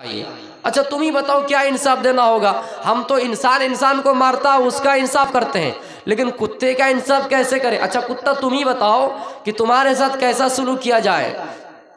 अच्छा तुम ही बताओ क्या इंसाफ देना होगा। हम तो इंसान इंसान को मारता उसका इंसाफ करते हैं, लेकिन कुत्ते का इंसाफ कैसे करें। अच्छा कुत्ता तुम ही बताओ कि तुम्हारे साथ कैसा सुलूक किया जाए,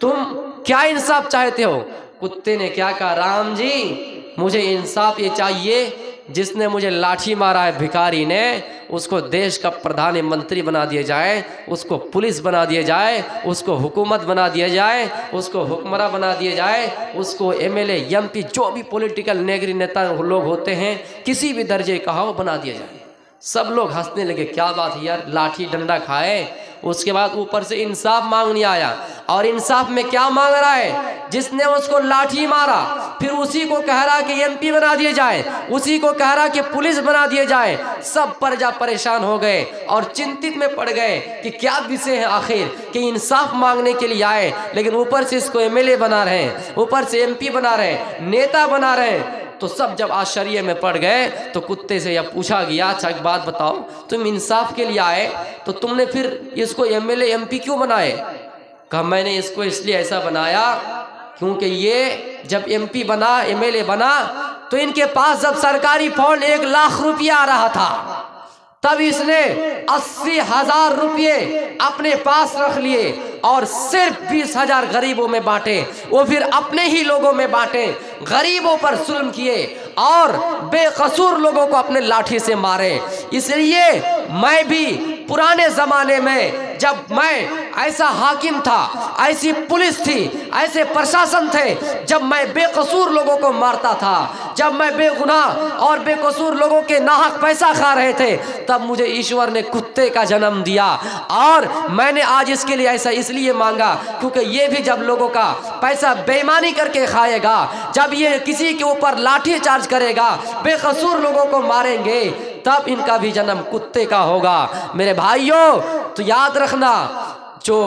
तुम क्या इंसाफ चाहते हो। कुत्ते ने क्या कहा, राम जी मुझे इंसाफ ये चाहिए, जिसने मुझे लाठी मारा है भिखारी ने, उसको देश का प्रधानमंत्री बना दिया जाए, उसको पुलिस बना दिया जाए, उसको हुकूमत बना दिया जाए, उसको हुक्मरान बना दिया जाए, उसको एमएलए एमपी जो भी पॉलिटिकल नेगरी नेता लोग होते हैं किसी भी दर्जे का हो बना दिया जाए। सब लोग हंसने लगे, क्या बात है यार, लाठी डंडा खाए। उसके बाद ऊपर से इंसाफ मांगने आया, और इंसाफ में क्या मांग रहा है, जिसने उसको लाठी मारा फिर उसी को कह रहा कि एमपी बना दिए जाए, उसी को कह रहा कि पुलिस बना दिए जाए। सब प्रजा परेशान हो गए और चिंतित में पड़ गए कि क्या विषय है आखिर, कि इंसाफ मांगने के लिए आए लेकिन ऊपर से इसको एमएलए बना रहे हैं, ऊपर से एमपी बना रहे हैं, नेता बना रहे हैं। तो सब जब आश्चर्य में पड़ गए तो कुत्ते से यह पूछा गया, अच्छा एक बात बताओ, तुम इंसाफ के लिए आए तो तुमने फिर इसको एमएलए एमपी क्यों बनाए। कहा मैंने इसको इसलिए ऐसा बनाया क्योंकि ये जब एमपी बना एमएलए बना तो इनके पास जब सरकारी फंड 1 लाख रुपया आ रहा था, तब इसने 80,000 रुपये अपने पास रख लिए और सिर्फ 20,000 गरीबों में बांटे। वो फिर अपने ही लोगों में बांटे, गरीबों पर जुल्म किए और बेकसूर लोगों को अपने लाठी से मारे। इसलिए मैं भी पुराने ज़माने में जब मैं ऐसा हाकिम था, ऐसी पुलिस थी, ऐसे प्रशासन थे, जब मैं बेकसूर लोगों को मारता था, जब मैं बेगुनाह और बेकसूर लोगों के नाहक पैसा खा रहे थे, तब मुझे ईश्वर ने कुत्ते का जन्म दिया। और मैंने आज इसके लिए ऐसा इसलिए मांगा क्योंकि ये भी जब लोगों का पैसा बेईमानी करके खाएगा, जब ये किसी के ऊपर लाठी चार्ज करेगा, बेकसूर लोगों को मारेंगे, तब इनका भी जन्म कुत्ते का होगा। मेरे भाइयों तो याद रखना, जो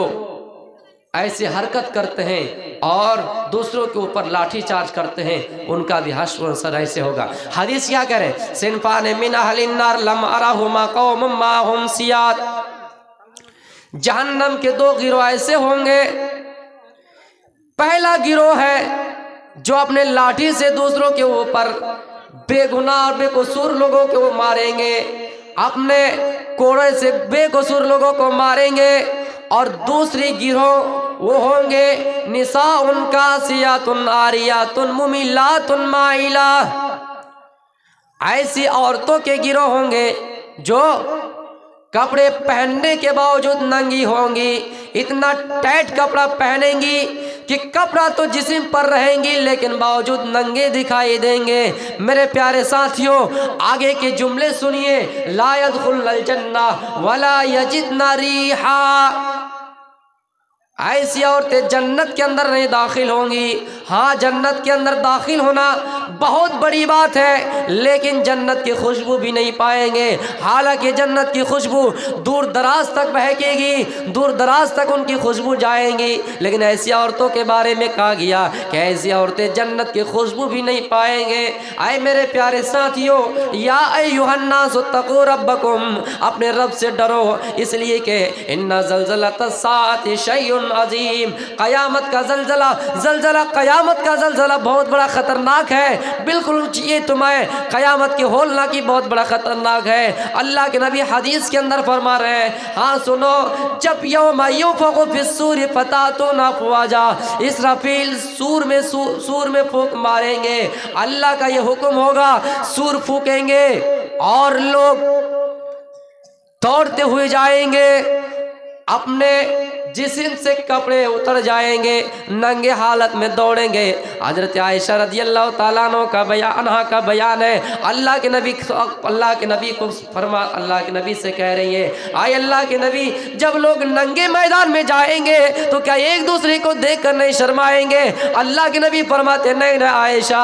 ऐसे हरकत करते हैं और दूसरों के ऊपर लाठी चार्ज करते हैं, उनका भी हश्र सर ऐसे होगा। हदीस क्या करें, सिनफान मिन अहलिन नार लम अरहुमा कौमुम माहुम सियात, जहन्नम के 2 गिरोह ऐसे होंगे। पहला गिरोह है जो अपने लाठी से दूसरों के ऊपर बेगुनाह और बेकसूर लोगों को वो मारेंगे, अपने कोड़े से बेकसूर लोगों को मारेंगे। और दूसरी गिरोह वो होंगे निसा उनका सियातुन आरियातुन मुमिलातुन माइला, ऐसी औरतों के गिरोह होंगे जो कपड़े पहनने के बावजूद नंगी होंगी, इतना टाइट कपड़ा पहनेंगी कि कपड़ा तो जिस्म पर रहेंगी लेकिन बावजूद नंगे दिखाई देंगे। मेरे प्यारे साथियों आगे के जुमले सुनिए, ला यदखुलुल जन्ना वला यजिदना रीहा, ऐसी औरतें जन्नत के अंदर नहीं दाखिल होंगी। हाँ जन्नत के अंदर दाखिल होना बहुत बड़ी बात है, लेकिन जन्नत की खुशबू भी नहीं पाएंगे। हालांकि जन्नत की खुशबू दूर दराज तक बहकेगी, दूर दराज तक उनकी खुशबू जाएंगी, लेकिन ऐसी औरतों के बारे में कहा गया कि ऐसी औरतें जन्नत की खुशबू भी नहीं पाएंगे। आए मेरे प्यारे साथियों, या अय्युहन्नासु तक़ू रब्बकुम, अपने रब से डरो, इसलिए कि इन्ना ज़ल्ज़लतस साअति शैउन अजीम, कयामत का ज़ल्ज़ला, कयामत का ज़ल्ज़ला बहुत बड़ा ख़तरनाक है। बिल्कुल ये तुम्हें कयामत की होलना की बहुत बड़ा ख़तरनाक है। अल्लाह के नबी हदीस के अंदर फरमा रहे हैं, हाँ सुनो, जब यौम युफ़ख़ु फ़िस्सूरि फ़ताअतूना अफ़वाजा, इसराफील सूर में फूंक मारेंगे, अल्लाह का ये हुक्म होगा, सूर फूकेंगे और लोग दौड़ते हुए जाएंगे, अपने जिस्म से कपड़े उतर जाएंगे, नंगे हालत में दौड़ेंगे। हज़रत आयशा रज़ियल्लाहु ताला अन्हा का बयान है, अल्लाह के नबी को फरमा, अल्लाह के नबी से कह रही है, आए अल्लाह के नबी, जब लोग नंगे मैदान में जाएंगे तो क्या एक दूसरे को देख कर नहीं शर्माएंगे। अल्लाह के नबी फरमाते, नहीं आयशा,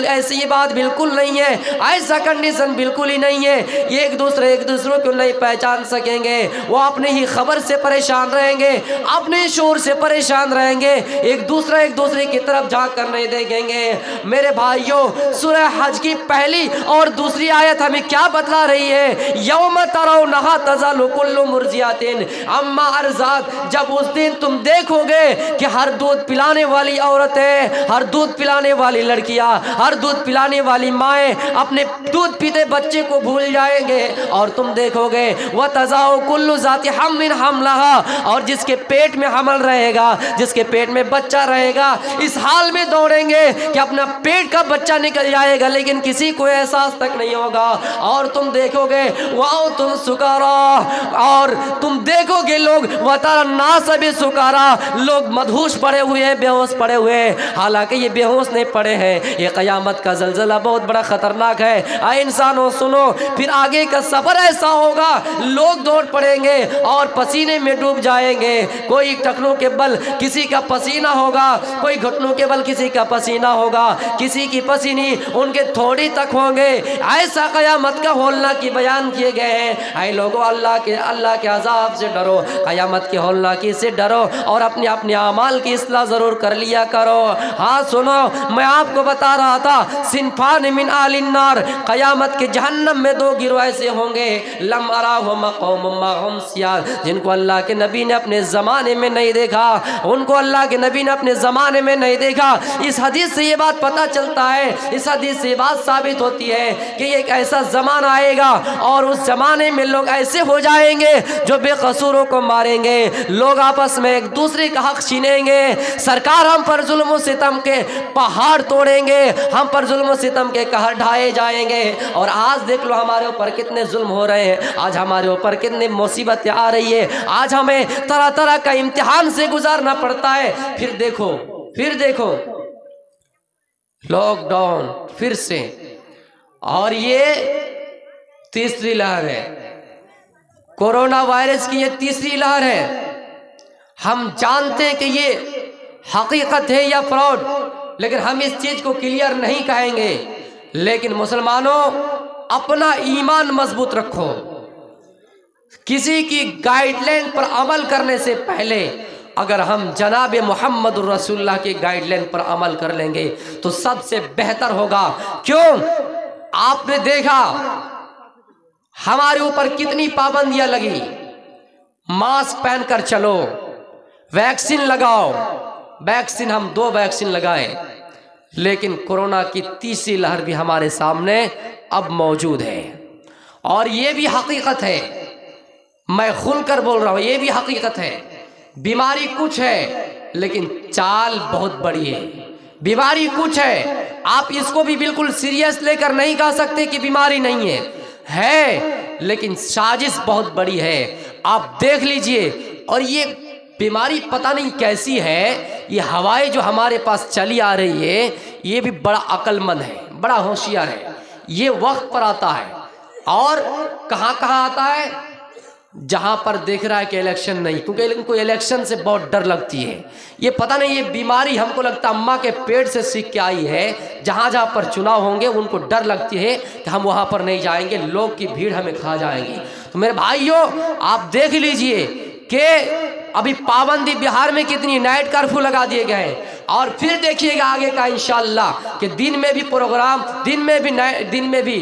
ऐसी बात बिल्कुल नहीं है, ऐसा कंडीशन बिल्कुल ही नहीं है, एक दूसरे को नहीं पहचान सकेंगे, वो अपने ही खबर से परेशान रहेंगे, अपने शोर से परेशान रहेंगे, एक दूसरे की तरफ झांक कर नहीं देखेंगे। मेरे भाइयों, सूरह हज की पहली और दूसरी आयत हमें क्या बतला रही है? यौम तरौनहा तज़ालु कुल्लु मुर्जियातिन अम्मा अर्ज़ात, जब उस दिन तुम देखोगे कि हर दूध पिलाने वाली औरतें, हर दूध पिलाने वाली लड़कियां, हर दूध पिलाने वाली माएँ अपने दूध पीते बच्चे को भूल जाएंगे, और तुम देखोगे वह तज़ाउ कुल्लु ज़ाति हम्लिन हमलहा, और जिसके पेट में हमल रहेगा, जिसके पेट में बच्चा रहेगा, इस हाल में दौड़ेंगे कि अपना पेट का बच्चा निकल जाएगा, लेकिन किसी को एहसास तक नहीं होगा। और तुम देखोगे वाओ तुम सुकारा, और तुम देखोगे लोग वतारा नास भी सुकारा, लोग मदहोश पड़े हुए हैं, बेहोश पड़े हुए हैं। हालांकि ये बेहोश नहीं पड़े हैं, ये क़यामत का ज़लज़ला बहुत बड़ा ख़तरनाक है। आए इंसानों सुनो, फिर आगे का सफ़र ऐसा होगा, लोग दौड़ पड़ेंगे और पसीने में डूब जाएंगे। कोई टखनों के बल किसी का पसीना होगा, कोई घुटनों के बल किसी का पसीना होगा, किसी की पसीनी उनके थोड़ी तक होंगे। ऐसा क़यामत का होलना की बयान किए गए हैं। ऐ लोगों, अल्लाह के अज़ाब से डरो, क़यामत के होलनाकी से डरो, और अपने अपने अमाल की इस्लाह ज़रूर कर लिया करो। हाँ सुनो, मैं आपको बता रहा था, सिनफान मिन आलिन नार, क़यामत के जहन्नम में दो गिरोह ऐसे होंगे, लम अराहुम क़ौमुम माहुम सियाल, जिनको अल्लाह के नबी ने अपने ज़माने में नहीं देखा, उनको अल्लाह के नबी ने अपने ज़माने में नहीं देखा। इस हदीस से ये बात पता चलता है, इस हदीस से ये बात साबित होती है कि एक ऐसा ज़माना आएगा और उस ज़माने में लोग ऐसे हो जाएंगे जो बेकसूरों को मारेंगे, लोग आपस में एक दूसरे का हक छीनेंगे। सरकार हम पर जुल्म सितम के पहाड़ तोड़ेंगे, हम पर जुल्म सितम के कहर ढाए जाएंगे। और आज देख लो हमारे ऊपर कितने जुल्म हो रहे हैं, आज हमारे ऊपर कितनी मुसीबतें आ रही है, आज हमें तरह तरह का इम्तिहान से गुजारना पड़ता है। फिर देखो लॉकडाउन फिर से, और ये तीसरी लहर है, कोरोना वायरस की ये तीसरी लहर है। हम जानते हैं कि ये हकीकत है या फ्रॉड, लेकिन हम इस चीज को क्लियर नहीं कहेंगे। लेकिन मुसलमानों, अपना ईमान मजबूत रखो। किसी की गाइडलाइन पर अमल करने से पहले अगर हम जनाब मोहम्मद रसूलुल्लाह की गाइडलाइन पर अमल कर लेंगे तो सबसे बेहतर होगा। क्यों? आपने देखा हमारे ऊपर कितनी पाबंदियां लगी। मास्क पहनकर चलो, वैक्सीन लगाओ। वैक्सीन हम 2 वैक्सीन लगाए, लेकिन कोरोना की तीसरी लहर भी हमारे सामने अब मौजूद है। और ये भी हकीकत है, मैं खुलकर बोल रहा हूं, ये भी हकीकत है। बीमारी कुछ है लेकिन चाल बहुत बड़ी है। बीमारी कुछ है, आप इसको भी बिल्कुल सीरियस लेकर नहीं कह सकते कि बीमारी नहीं है, लेकिन साजिश बहुत बड़ी है। आप देख लीजिए। और ये बीमारी पता नहीं कैसी है, ये हवाएं जो हमारे पास चली आ रही है, ये भी बड़ा अक्लमंद है, बड़ा होशियार है। ये वक्त पर आता है और कहाँ कहाँ आता है? जहां पर देख रहा है कि इलेक्शन नहीं, क्योंकि इनको इलेक्शन से बहुत डर लगती है। ये पता नहीं, ये बीमारी हमको लगता है अम्मा के पेट से सीख के आई है। जहां जहां पर चुनाव होंगे उनको डर लगती है कि हम वहां पर नहीं जाएंगे, लोग की भीड़ हमें खा जाएंगी। तो मेरे भाइयों, आप देख लीजिए कि अभी पाबंदी बिहार में कितनी, नाइट कर्फ्यू लगा दिए गए हैं। और फिर देखिएगा आगे का इंशाअल्लाह कि दिन में भी प्रोग्राम, दिन में भी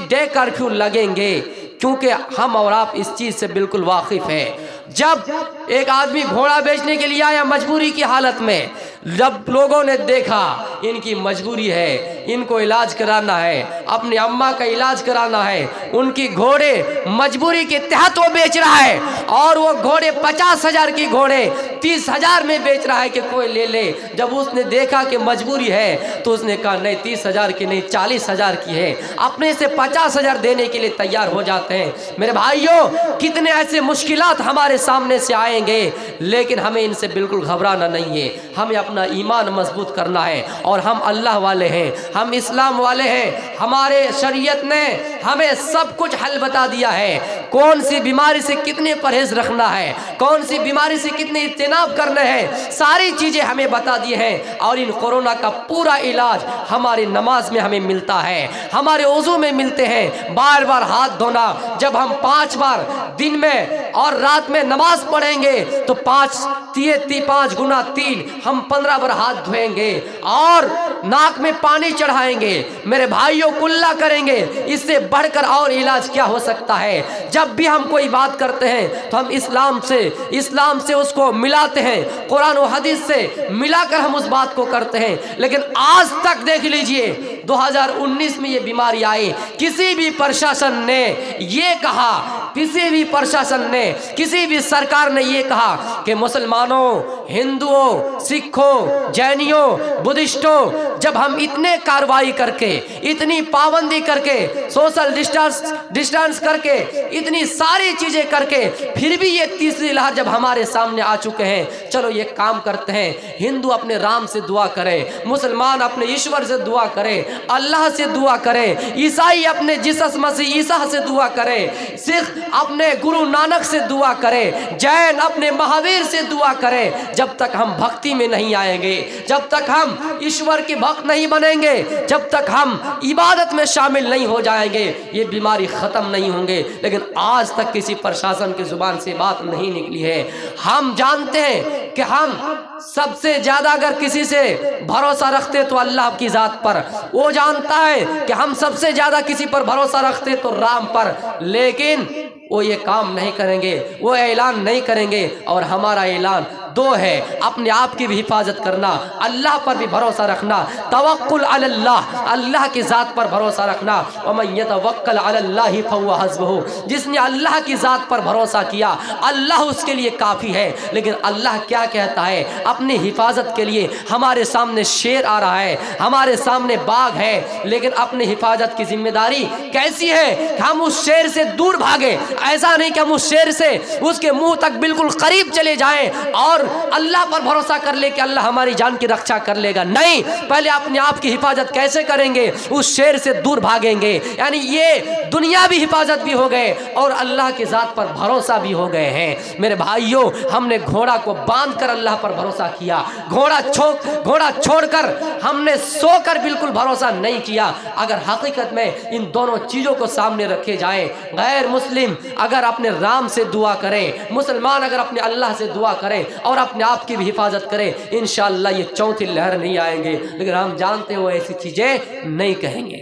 डे कर्फ्यू लगेंगे, क्योंकि हम और आप इस चीज़ से बिल्कुल वाकिफ़ हैं। जब एक आदमी घोड़ा बेचने के लिए आया मजबूरी की हालत में, जब लोगों ने देखा इनकी मजबूरी है, इनको इलाज कराना है, अपनी अम्मा का इलाज कराना है, उनकी घोड़े मजबूरी के तहत वो बेच रहा है। और वो घोड़े 50,000 की घोड़े 30,000 में बेच रहा है कि कोई ले ले। जब उसने देखा कि मजबूरी है तो उसने कहा नहीं, 30,000 की नहीं, 40,000 की है। अपने से 50,000 देने के लिए तैयार हो जाते हैं। मेरे भाइयों, कितने ऐसे मुश्किलात हमारे सामने से आएंगे, लेकिन हमें इनसे बिल्कुल घबराना नहीं है। हमें अपना ईमान मजबूत करना है, और हम अल्लाह वाले हैं, हम इस्लाम वाले हैं। हमारे शरीयत ने हमें सब कुछ हल बता दिया है। कौन सी बीमारी से कितने परहेज रखना है, कौन सी बीमारी से कितने इज्तिनाब करने हैं, सारी चीज़ें हमें बता दी हैं। और इन कोरोना का पूरा इलाज हमारी नमाज में हमें मिलता है, हमारे वज़ू में मिलते हैं। बार बार हाथ धोना, जब हम 5 बार दिन में और रात में नमाज पढ़ेंगे तो 5 गुना 3 हम 15 बार हाथ धोएंगे और नाक में पानी चढ़ाएंगे। मेरे भाइयों, कुल्ला करेंगे, इससे बढ़कर और इलाज क्या हो सकता है। जब भी हम कोई बात करते हैं तो हम इस्लाम से उसको मिलाते हैं, कुरान और हदीस से मिलाकर हम उस बात को करते हैं। लेकिन आज तक देख लीजिए 2019 में ये बीमारी आई, किसी भी प्रशासन ने ये कहा, किसी भी प्रशासन ने, किसी भी सरकार ने ये कहा कि मुसलमानों, हिंदुओं, सिखों, जैनियों, बुद्धिस्टों, जब हम इतने कार्रवाई करके, इतनी पाबंदी करके, सोशल डिस्टेंस करके, इतनी सारी चीजें करके, फिर भी ये तीसरी लहर जब हमारे सामने आ चुके हैं, चलो ये काम करते हैं। हिंदू अपने राम से दुआ करें, मुसलमान अपने ईश्वर से दुआ करें, अल्लाह से दुआ करें, ईसाई अपने जीसस मसीह ईसा से दुआ करें, सिख अपने गुरु नानक से दुआ करें, जैन अपने महावीर से दुआ करें। जब तक हम भक्ति में नहीं आएंगे, जब तक हम ईश्वर के भक्त नहीं बनेंगे, जब तक हम इबादत में शामिल नहीं हो जाएंगे, ये बीमारी खत्म नहीं होंगे। लेकिन आज तक किसी प्रशासन की जुबान से बात नहीं निकली है। हम जानते हैं कि हम सबसे ज्यादा अगर किसी से भरोसा रखते तो अल्लाह की जात पर, वो जानता है कि हम सबसे ज्यादा किसी पर भरोसा रखते तो राम पर, लेकिन वो ये काम नहीं करेंगे, वो ऐलान नहीं करेंगे। और हमारा ऐलान 2 है, अपने आप की भी हिफाजत करना, अल्लाह पर भी भरोसा रखना, तवक्कुल अलल्लाह, अल्लाह की ज़ात पर भरोसा रखना। वमन यतवक्कल अलल्लाहि फहुव हस्बुहु, जिसने अल्लाह की ज़ात पर भरोसा किया अल्लाह उसके लिए काफ़ी है। लेकिन अल्लाह क्या कहता है अपनी हिफाजत के लिए? हमारे सामने शेर आ रहा है, हमारे सामने बाघ है, लेकिन अपनी हिफाजत की जिम्मेदारी कैसी है कि हम उस शेर से दूर भागे। ऐसा नहीं कि हम उस शेर से उसके मुंह तक बिल्कुल करीब चले जाएं और अल्लाह पर भरोसा कर ले कि अल्लाह हमारी जान की रक्षा कर लेगा। नहीं, पहले अपने आप की हिफाजत कैसे करेंगे? उस शेर से दूर भागेंगे। यानी ये दुनियावी हिफाजत भी हो गए और अल्लाह की ज़ात पर भरोसा भी हो गए हैं। मेरे भाइयों, हमने घोड़ा को बांध कर अल्लाह पर भरोसा किया, घोड़ा छोड़कर हमने सोकर बिल्कुल भरोसा नहीं किया। अगर हकीकत में इन दोनों चीज़ों को सामने रखे जाएं, गैर मुस्लिम अगर अपने राम से दुआ करें, मुसलमान अगर अपने अल्लाह से दुआ करें और अपने आप की भी हिफाजत करें, इंशाअल्लाह ये चौथी लहर नहीं आएंगे। लेकिन हम जानते हो ऐसी चीजें नहीं कहेंगे।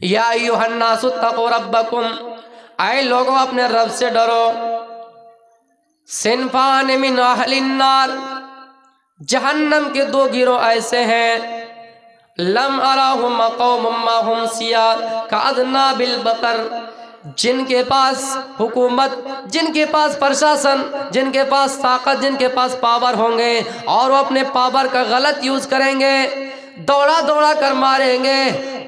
या अय्युहन्नासु तक़ू रब्बकुम, ऐ लोगों अपने रब से डरो। सिनफान मिन अहलिन्नार, जहन्नम के 2 गिरोह ऐसे हैं। लम अराहुम क़ौमुम माहुम सियार कअदना बिल बकर, जिनके पास हुकूमत, जिनके पास प्रशासन, जिनके पास ताकत, जिनके पास पावर होंगे और वो अपने पावर का गलत यूज करेंगे, दौड़ा दौड़ा कर मारेंगे।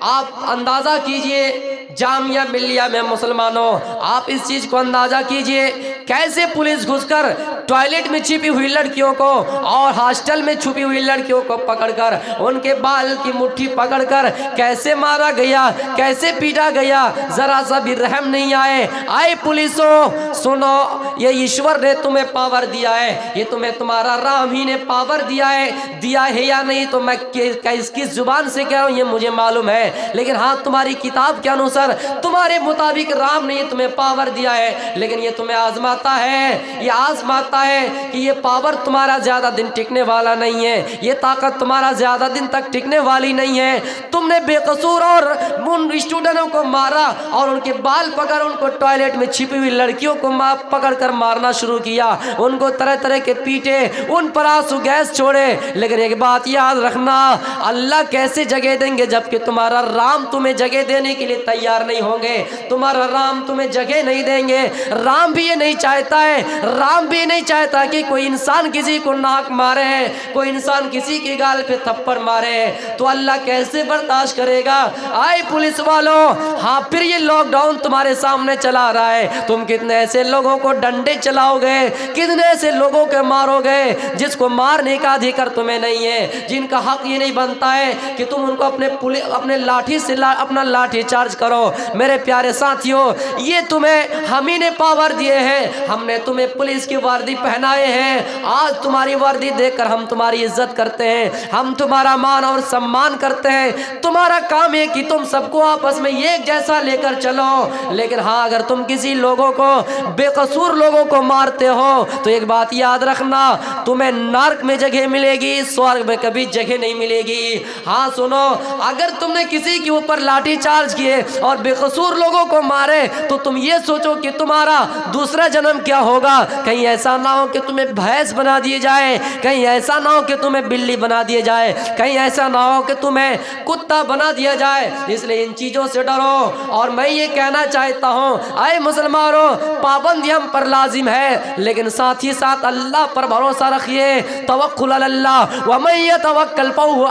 आप अंदाज़ा कीजिए जामिया मिलिया में मुसलमानों, आप इस चीज़ को अंदाज़ा कीजिए कैसे पुलिस घुसकर टॉयलेट में छिपी हुई लड़कियों को और हॉस्टल में छुपी हुई लड़कियों को पकड़कर उनके बाल की मुट्ठी पकड़कर कैसे मारा गया, कैसे पीटा गया, ज़रा सा भी रहम नहीं आए पुलिसों सुनो, ये ईश्वर ने तुम्हें पावर दिया है, ये तुम्हें तुम्हारा राम ही ने पावर दिया है या नहीं तो मैं किस जुबान से कह रहा हूँ ये मुझे मालूम है, लेकिन हाँ तुम्हारी किताब के अनुसार तुम्हारे मुताबिक राम ने तुम्हें पावर दिया है। लेकिन ये तुम्हें आजमाता है, ये आजमाता है कि ये पावर तुम्हारा ज्यादा दिन टिकने वाला नहीं है, ये ताकत तुम्हारा ज्यादा दिन तक टिकने वाली नहीं है। तुमने बेकसूर और उन स्टूडेंटों को मारा और उनके बाल पकड़ उनको टॉयलेट में छिपी हुई लड़कियों को पकड़ कर मारना शुरू किया, उनको तरह तरह के पीटे, उन पर आंसू गैस छोड़े। लेकिन एक बात याद रखना, अल्लाह कैसे जगह देंगे जबकि तुम्हारा राम तुम्हें जगह देने के लिए तैयार नहीं होंगे, तुम्हारा राम तुम्हें जगह नहीं देंगे। राम भी ये नहीं चाहता है, राम भी नहीं चाहता कि कोई इंसान किसी को नाक मारे, कोई इंसान किसी के गाल पे थप्पड़ मारे, तो अल्लाह कैसे बर्दाश्त करेगा? आए पुलिस वालों, हाँ फिर ये लॉकडाउन तुम्हारे सामने चला रहा है, तुम कितने ऐसे लोगों को डंडे चलाओगे, कितने ऐसे लोगों के मारोगे जिसको मारने का अधिकार तुम्हें नहीं है, जिनका हक ये नहीं बनता है कि तुम उनको अपने लाठी से अपना लाठी चार्ज करो। मेरे प्यारे साथियों, ये तुम्हें हम ही ने पावर दिए हैं, हमने तुम्हें पुलिस की वर्दी पहनाए हैं। आज तुम्हारी वर्दी देखकर हम तुम्हारी इज्जत करते हैं, हम तुम्हारा मान और सम्मान करते हैं। तुम्हारा काम है कि तुम सबको आपस में एक जैसा लेकर चलो। लेकिन हाँ, अगर तुम किसी लोगों को, बेकसूर लोगों को मारते हो तो एक बात याद रखना, तुम्हें नरक में जगह मिलेगी, स्वर्ग में कभी जगह नहीं मिलेगी। हाँ सुनो, अगर तुमने किसी के ऊपर लाठी चार्ज किए और बेकसूर लोगों को मारे तो तुम ये सोचो कि तुम्हारा दूसरा जन्म क्या होगा। कहीं ऐसा ना हो कि तुम्हें भैंस बना दिए जाए, कहीं ऐसा ना हो कि तुम्हें बिल्ली बना दिए जाए, कहीं ऐसा ना हो कि तुम्हें कुत्ता बना दिया जाए। इसलिए इन चीज़ों से डरो। और मैं ये कहना चाहता हूँ, आए मुसलमानों, पाबंदी हम पर लाजिम है, लेकिन साथ ही साथ अल्लाह पर भरोसा रखिए। तवक्कुल अल्लाह व मन यतवक्कल फहुवा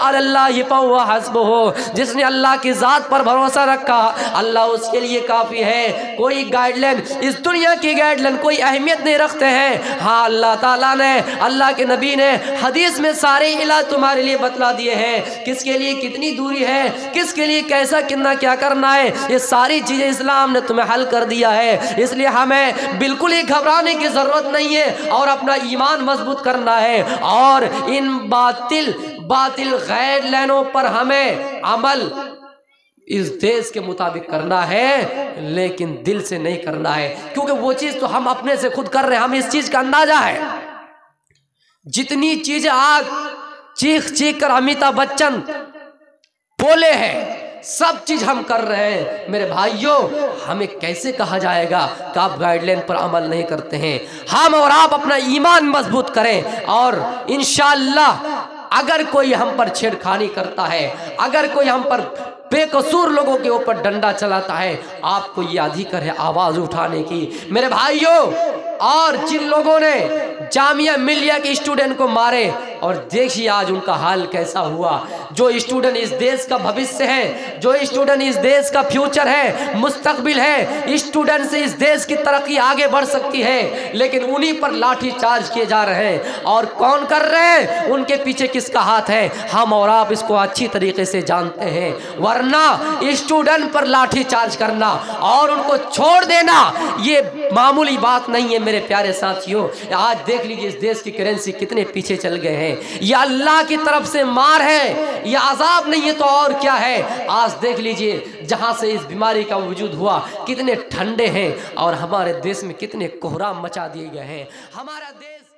फहुवा हस्बुहु। जिसने अल्लाह की ज़ात पर भरोसा रखा, अल्लाह उसके लिए काफ़ी है। कोई गाइडलाइन, इस दुनिया की गाइडलाइन कोई अहमियत नहीं रखते हैं। हाँ, अल्लाह ताला ने, अल्लाह के नबी ने हदीस में सारे इलाज तुम्हारे लिए बतला दिए हैं, किसके लिए कितनी दूरी है, किसके लिए कैसा कितना क्या करना है, ये सारी चीज़ें इस्लाम ने तुम्हें हल कर दिया है। इसलिए हमें बिल्कुल ही घबराने की ज़रूरत नहीं है और अपना ईमान मजबूत करना है और इन बातिल गाइडलाइनों पर हमें अमल इस देश के मुताबिक करना है, लेकिन दिल से नहीं करना है, क्योंकि वो चीज़ तो हम अपने से खुद कर रहे हैं, हमें इस चीज़ का अंदाजा है। जितनी चीज़ें आज चीख चीख कर अमिताभ बच्चन बोले हैं, सब चीज हम कर रहे हैं। मेरे भाइयों, हमें कैसे कहा जाएगा कि आप गाइडलाइन पर अमल नहीं करते हैं? हम और आप अपना ईमान मजबूत करें और इंशाअल्लाह अगर कोई हम पर छेड़खानी करता है, अगर कोई हम पर बेकसूर लोगों के ऊपर डंडा चलाता है, आपको ये अधिकार है आवाज उठाने की। मेरे भाइयों, और जिन लोगों ने जामिया मिलिया के स्टूडेंट को मारे, और देखिए आज उनका हाल कैसा हुआ। जो स्टूडेंट इस देश का भविष्य है, जो स्टूडेंट इस देश का फ्यूचर है, मुस्तकबिल है, स्टूडेंट से इस देश की तरक्की आगे बढ़ सकती है, लेकिन उन्हीं पर लाठी चार्ज किए जा रहे हैं। और कौन कर रहे हैं, उनके पीछे किसका हाथ है, हम और आप इसको अच्छी तरीके से जानते हैं। वरना स्टूडेंट पर लाठी चार्ज करना और उनको छोड़ देना ये मामूली बात नहीं है। मेरे प्यारे साथियों, आज देख लीजिए इस देश की करेंसी कितने पीछे चल गए हैं। ये अल्लाह की तरफ से मार है, ये अजाब नहीं है तो और क्या है। आज देख लीजिए जहां से इस बीमारी का वजूद हुआ, कितने ठंडे हैं और हमारे देश में कितने कोहराम मचा दिए गए हैं। हमारा देश